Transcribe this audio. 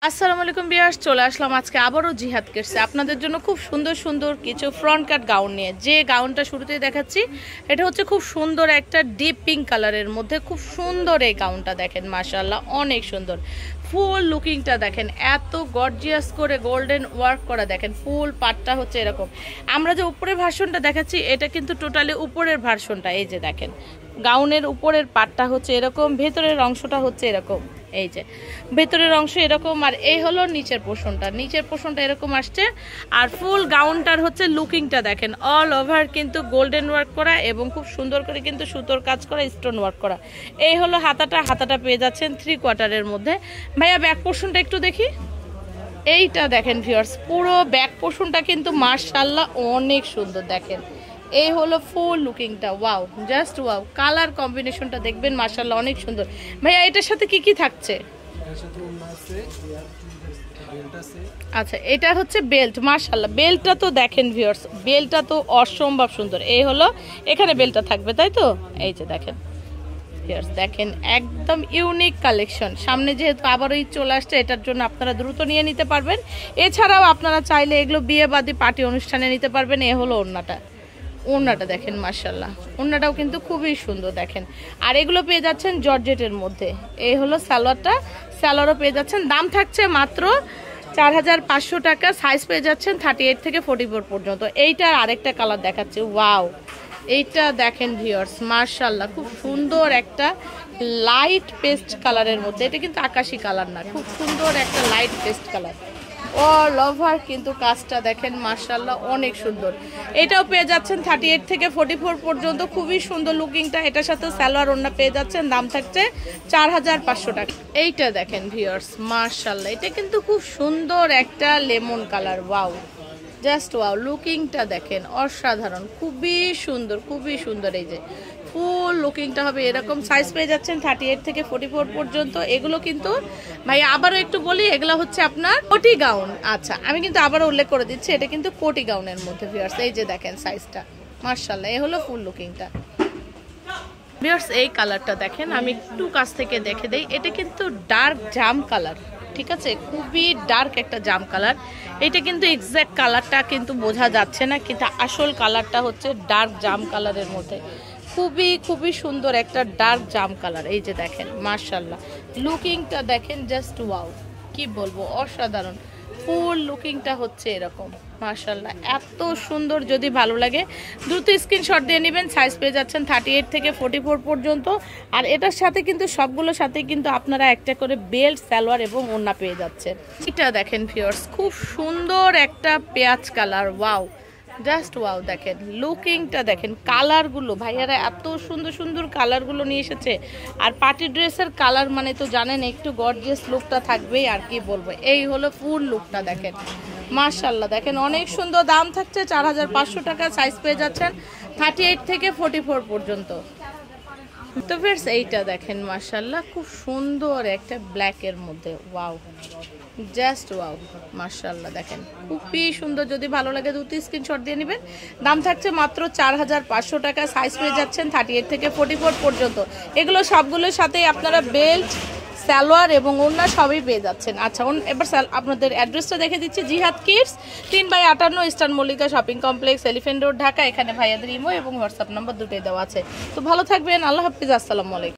আসসালামু আলাইকুম ভিউয়ার্স, চলে আসলাম আজকে আবারও জিহাদ কিডসে আপনাদের জন্য খুব সুন্দর সুন্দর কিছু ফ্রন্ট কাট গাউন নিয়ে। যে গাউনটা শুরুতেই দেখাচ্ছি এটা হচ্ছে খুব সুন্দর একটা ডিপ পিঙ্ক কালারের মধ্যে খুব সুন্দর এই গাউনটা দেখেন, মাশাআল্লাহ অনেক সুন্দর। ফুল লুকিংটা দেখেন, এত গর্জিয়াস করে গোল্ডেন ওয়ার্ক করা দেখেন। ফুল পাটটা হচ্ছে এরকম। আমরা যে উপরের ভার্সনটা দেখাচ্ছি এটা কিন্তু টোটালি উপরের ভার্সনটা। এই যে দেখেন গাউনের উপরের পাটটা হচ্ছে এরকম, ভেতরের অংশটা হচ্ছে এরকম। এই যে ভেতরের অংশ এরকম, আর এই হলো নিচের পোর্শনটা এরকম আসছে। আর ফুল গাউনটার হচ্ছে লুকিংটা দেখেন, অল ওভার কিন্তু গোল্ডেন ওয়ার্ক করা এবং খুব সুন্দর করে কিন্তু সুতোর কাজ করা, স্টোন ওয়ার্ক করা। এই হলো হাতাটা পেয়ে যাচ্ছেন 3/4 মধ্যে। ভাইয়া ব্যাক পোর্শনটা একটু দেখি। এইটা দেখেন ভিউয়ার্স, পুরো ব্যাক পোর্শনটা কিন্তু মাশাআল্লাহ অনেক সুন্দর দেখেন। এই হলো ফুল লুকিংটা, ওয়াও, জাস্ট ওয়াও। কালার কম্বিনেশনটা দেখবেন মাশাআল্লাহ অনেক সুন্দর। ভাইয়া এটার সাথে কি কি থাকছে? আচ্ছা, এটা হচ্ছে বেল্ট। মাশাআল্লাহ বেল্টটা তো দেখেন ভিউয়ার্স, বেল্টটা তো অসম্ভব সুন্দর। এই হলো এখানে বেল্টটা থাকবে, তাই তো? এই যে দেখেন ভিউয়ার্স, দেখেন একদম ইউনিক কালেকশন। সামনে যেহেতু আবারও ঈদ চলে আসছে, এটার জন্য আপনারা দ্রুত নিয়ে নিতে পারবেন। এছাড়াও আপনারা চাইলে এগুলো বিয়ে বাদী পার্টি অনুষ্ঠানে নিতে পারবেন। এ হলো ওড়নাটা দেখেন মাশাআল্লাহ, ওড়নাটাও কিন্তু খুবই সুন্দর দেখেন। আর এগুলো পেয়ে যাচ্ছেন জর্জেটের মধ্যে। এই হলো সালোয়ারও পেয়ে যাচ্ছেন। দাম থাকছে মাত্র 4500 টাকা। সাইজ পেয়ে যাচ্ছেন 38 থেকে 44 পর্যন্ত। এইটার আরেকটা কালার দেখাচ্ছে, ওয়াও। এইটা দেখেন ভিউয়ার্স, মাশাআল্লাহ খুব সুন্দর একটা লাইট পেস্ট কালারের মধ্যে। এটা কিন্তু আকাশি কালার না, খুব সুন্দর একটা light pastel colour. All over কিন্তু কাজটা দেখেন মাশাআল্লাহ অনেক সুন্দর। এটাও পেয়ে যাচ্ছেন 38 থেকে 44 পর্যন্ত। খুবই সুন্দর লুকিংটা। এটার সাথে সালোয়ার ওড়না পেয়ে যাচ্ছেন। দাম থাকছে 4500 টাকা। এইটা দেখেন ভিউয়ার্স, মাশাআল্লাহ এটা কিন্তু খুব সুন্দর একটা lemon colour, wow, just wow. লুকিংটা দেখেন অসাধারণ, খুবই সুন্দর। এই যে ফুল লুকিংটা হবে এরকম। সাইজ পেয়ে যাচ্ছেন 38 থেকে 44 পর্যন্ত। এগুলো কিন্তু ভাই আবারও একটু বলি, এগুলো হচ্ছে আপনার কোটি গাউন। আচ্ছা, আমি কিন্তু আবারও উল্লেখ করে দিচ্ছি, এটা কিন্তু কোটি গাউনের মধ্যে ভিউয়ার্স। এই যে দেখেন সাইজটা, মাশাআল্লাহ। এই হলো ফুল লুকিংটা ভিউয়ার্স। এই কালারটা দেখেন, আমি একটু কাছ থেকে দেখে দেই। এটা কিন্তু ডার্ক জাম কালার, ঠিক আছে, খুবই ডার্ক একটা জাম কালার। এটা কিন্তু এক্স্যাক্ট কালারটা কিন্তু বোঝা যাচ্ছে না, কিন্তু আসল কালারটা হচ্ছে ডার্ক জাম কালারের মধ্যে। খুবই সুন্দর একটা ডার্ক জাম কালার। এই যে দেখেন মাশাআল্লাহ লুকিংটা দেখেন, জাস্ট ওয়াও, কি বলবো, অসাধারণ। ফুল লুকিংটা হচ্ছে এরকম মাশাআল্লাহ, এত সুন্দর। যদি ভালো লাগে দ্রুত স্ক্রিনশট দিয়ে নেবেন। সাইজ পেয়ে যাচ্ছেন 38 থেকে 44 পর্যন্ত। আর এটার সাথে কিন্তু সবগুলোর সাথে কিন্তু আপনারা একটা করে বেল্ট, সালোয়ার এবং ওড়না পেয়ে যাচ্ছেন। এটা দেখেন ভিউয়ার্স, খুব সুন্দর একটা পেঁয়াজ কালার, ওয়াও, জাস্ট ওয়াও। দেখেন লুকিংটা দেখেন, কালারগুলো ভাইয়ারা এত সুন্দর কালারগুলো নিয়ে এসেছে। আর পার্টি ড্রেসের কালার মানে তো জানেন একটু গর্জিয়াস লুকটা থাকবেই, আর কি বলবো। এই হলো ফুল লুকটা দেখেন মাশাআল্লাহ, দেখেন অনেক সুন্দর। দাম থাকছে 4500 টাকা। সাইজ পেয়ে যাচ্ছেন 38 থেকে 44 পর্যন্ত। তো ফ্রেন্ডস এইটা দেখেন মাশাআল্লাহ খুব সুন্দর একটা ব্ল্যাকের মধ্যে, ওয়াও, জাস্ট ওয়াও, মাশাআল্লাহ দেখেন খুবই সুন্দর। যদি ভালো লাগে দ্রুত স্ক্রিনশট দিয়ে নেবেন। দাম থাকছে মাত্র 4500 টাকা। সাইজ পেয়ে যাচ্ছেন 38 থেকে 44 পর্যন্ত। এগুলো সবগুলোর সাথে আপনারা বেল্ট, সালোয়ার এবং ওড়না সবই পেয়ে যাচ্ছেন। আচ্ছা, এবার আপনাদের অ্যাড্রেসটা দেখে দিচ্ছি। Jihad kids 3/58 eastern Mallika shopping complex, elephant road, Dhaka. এখানে ভাইয়াদের ইমো এবং হোয়াটসঅ্যাপ নাম্বার দুটোই দেওয়া আছে। তো ভালো থাকবেন, আল্লাহ হাফিজ, আসসালামু আলাইকুম।